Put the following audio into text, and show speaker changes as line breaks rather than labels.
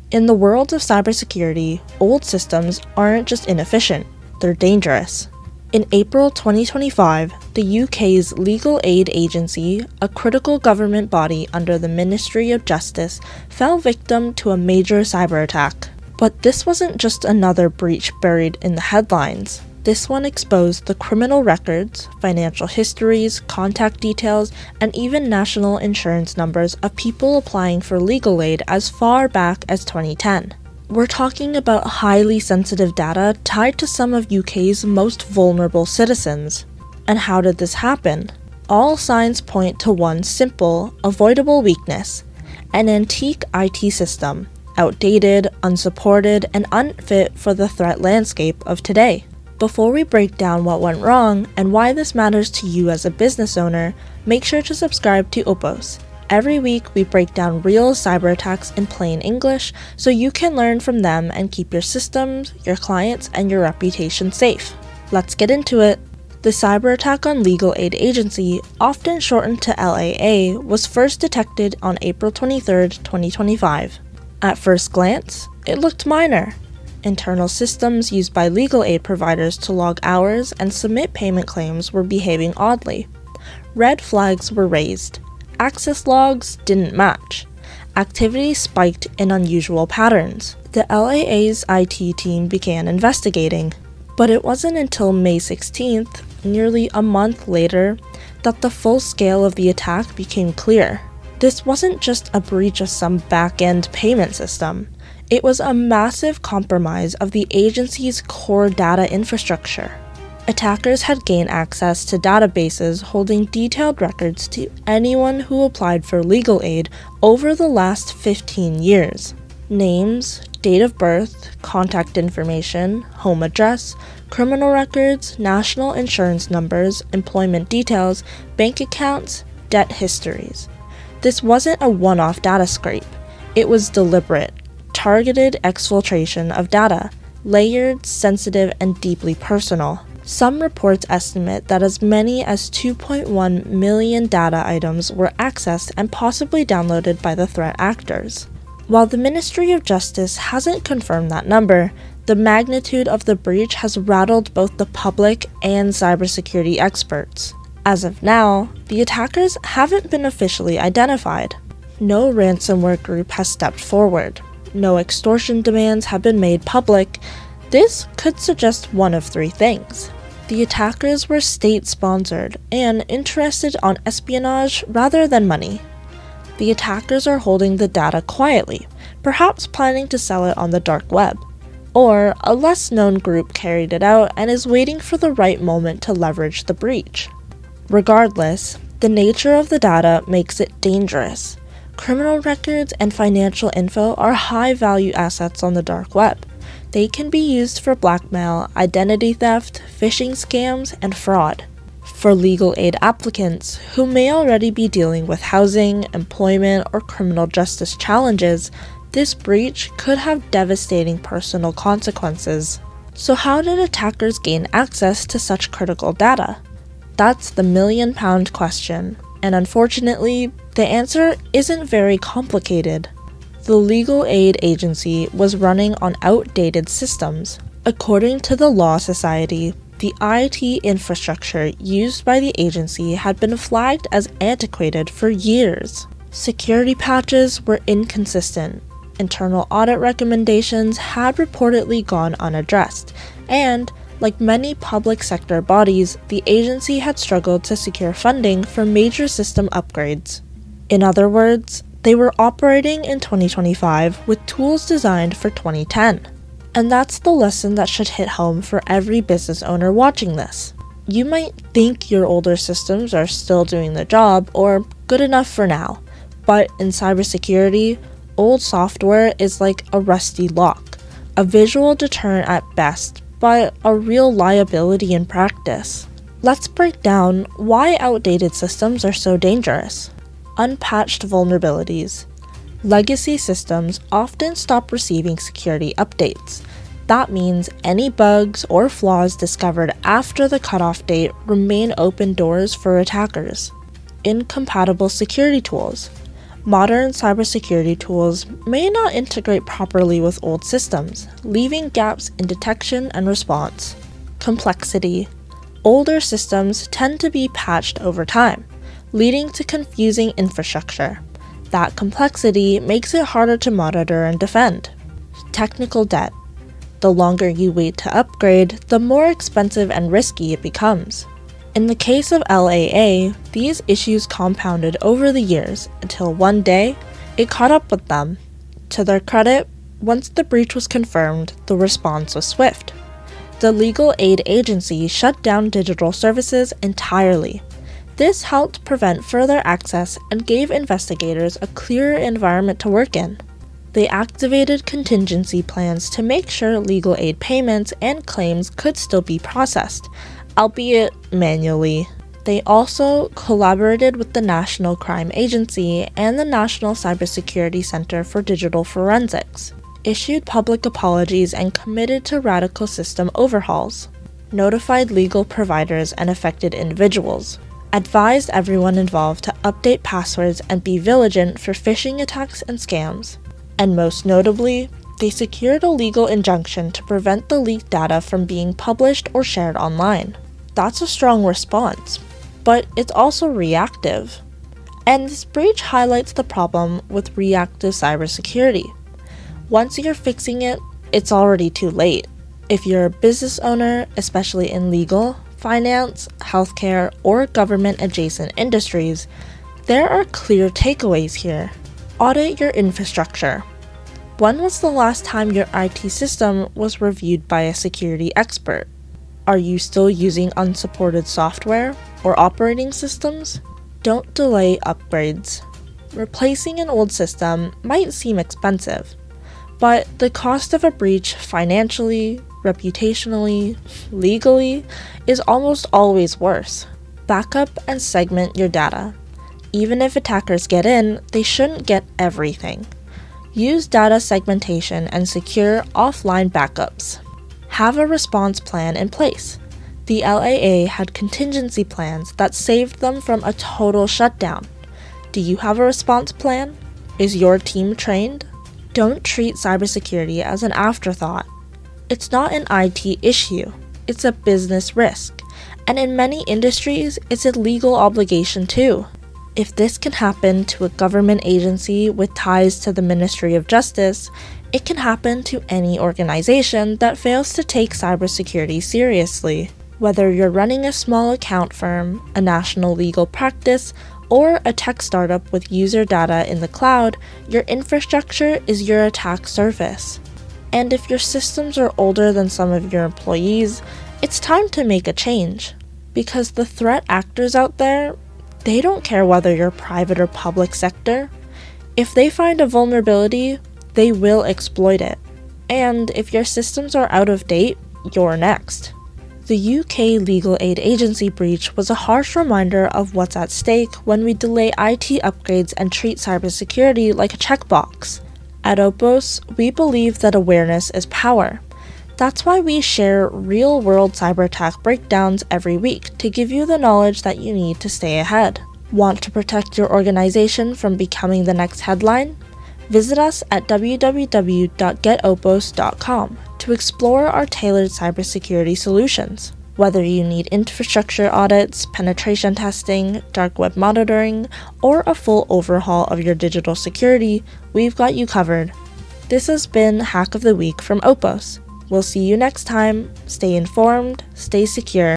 In the world of cybersecurity, old systems aren't just inefficient, they're dangerous. In April 2025, the UK's Legal Aid Agency, a critical government body under the Ministry of Justice, fell victim to a major cyber attack. But this wasn't just another breach buried in the headlines. This one exposed the criminal records, financial histories, contact details, and even national insurance numbers of people applying for legal aid as far back as 2010. We're talking about highly sensitive data tied to some of UK's most vulnerable citizens. And how did this happen? All signs point to one simple, avoidable weakness: an antique IT system, outdated, unsupported, and unfit for the threat landscape of today. Before we break down what went wrong and why this matters to you as a business owner, make sure to subscribe to Oppos. Every week we break down real cyber attacks in plain English so you can learn from them and keep your systems, your clients, and your reputation safe. Let's get into it. The cyber attack on Legal Aid Agency, often shortened to LAA, was first detected on April 23, 2025. At first glance, it looked minor. Internal systems used by legal aid providers to log hours and submit payment claims were behaving oddly. Red flags were raised. Access logs didn't match. Activity spiked in unusual patterns. The LAA's IT team began investigating. But it wasn't until May 16th, nearly a month later, that the full scale of the attack became clear. This wasn't just a breach of some back-end payment system. It was a massive compromise of the agency's core data infrastructure. Attackers had gained access to databases holding detailed records to anyone who applied for legal aid over the last 15 years. Names, date of birth, contact information, home address, criminal records, national insurance numbers, employment details, bank accounts, debt histories. This wasn't a one-off data scrape. It was deliberate, targeted exfiltration of data, layered, sensitive, and deeply personal. Some reports estimate that as many as 2.1 million data items were accessed and possibly downloaded by the threat actors. While the Ministry of Justice hasn't confirmed that number, the magnitude of the breach has rattled both the public and cybersecurity experts. As of now, the attackers haven't been officially identified. No ransomware group has stepped forward. No extortion demands have been made public. This could suggest one of three things. The attackers were state-sponsored and interested on espionage rather than money. The attackers are holding the data quietly, perhaps planning to sell it on the dark web. Or a less-known group carried it out and is waiting for the right moment to leverage the breach. Regardless, the nature of the data makes it dangerous. Criminal records and financial info are high-value assets on the dark web. They can be used for blackmail, identity theft, phishing scams, and fraud. For legal aid applicants, who may already be dealing with housing, employment, or criminal justice challenges, this breach could have devastating personal consequences. So how did attackers gain access to such critical data? That's the million-pound question, and unfortunately, the answer isn't very complicated. The Legal Aid Agency was running on outdated systems. According to the Law Society, the IT infrastructure used by the agency had been flagged as antiquated for years. Security patches were inconsistent. Internal audit recommendations had reportedly gone unaddressed, and like many public sector bodies, the agency had struggled to secure funding for major system upgrades. In other words, they were operating in 2025 with tools designed for 2010. And that's the lesson that should hit home for every business owner watching this. You might think your older systems are still doing the job or good enough for now, but in cybersecurity, old software is like a rusty lock, a visual deterrent at best, but a real liability in practice. Let's break down why outdated systems are so dangerous. Unpatched vulnerabilities. Legacy systems often stop receiving security updates. That means any bugs or flaws discovered after the cutoff date remain open doors for attackers. Incompatible security tools. Modern cybersecurity tools may not integrate properly with old systems, leaving gaps in detection and response. Complexity. Older systems tend to be patched over time, leading to confusing infrastructure. That complexity makes it harder to monitor and defend. Technical debt. The longer you wait to upgrade, the more expensive and risky it becomes. In the case of LAA, these issues compounded over the years until one day, it caught up with them. To their credit, once the breach was confirmed, the response was swift. The legal aid agency shut down digital services entirely. This helped prevent further access and gave investigators a clearer environment to work in. They activated contingency plans to make sure legal aid payments and claims could still be processed, albeit manually. They also collaborated with the National Crime Agency and the National Cybersecurity Center for Digital Forensics, issued public apologies and committed to radical system overhauls, notified legal providers and affected individuals, advised everyone involved to update passwords and be vigilant for phishing attacks and scams, and most notably, they secured a legal injunction to prevent the leaked data from being published or shared online. That's a strong response, but it's also reactive. And this breach highlights the problem with reactive cybersecurity. Once you're fixing it, it's already too late. If you're a business owner, especially in legal, finance, healthcare, or government-adjacent industries, there are clear takeaways here. Audit your infrastructure. When was the last time your IT system was reviewed by a security expert? Are you still using unsupported software or operating systems? Don't delay upgrades. Replacing an old system might seem expensive, but the cost of a breach financially, reputationally, legally, is almost always worse. Backup and segment your data. Even if attackers get in, they shouldn't get everything. Use data segmentation and secure offline backups. Have a response plan in place. The LAA had contingency plans that saved them from a total shutdown. Do you have a response plan? Is your team trained? Don't treat cybersecurity as an afterthought. It's not an IT issue, it's a business risk, and in many industries, it's a legal obligation too. If this can happen to a government agency with ties to the Ministry of Justice, it can happen to any organization that fails to take cybersecurity seriously. Whether you're running a small account firm, a national legal practice, or a tech startup with user data in the cloud, your infrastructure is your attack surface. And if your systems are older than some of your employees, it's time to make a change. Because the threat actors out there, they don't care whether you're private or public sector. If they find a vulnerability, they will exploit it. And if your systems are out of date, you're next. The UK legal aid agency breach was a harsh reminder of what's at stake when we delay IT upgrades and treat cybersecurity like a checkbox. At Oppos, we believe that awareness is power. That's why we share real-world cyberattack breakdowns every week to give you the knowledge that you need to stay ahead. Want to protect your organization from becoming the next headline? Visit us at www.getoppos.com to explore our tailored cybersecurity solutions. Whether you need infrastructure audits, penetration testing, dark web monitoring, or a full overhaul of your digital security, we've got you covered. This has been Hack of the Week from Oppos. We'll see you next time. Stay informed, stay secure.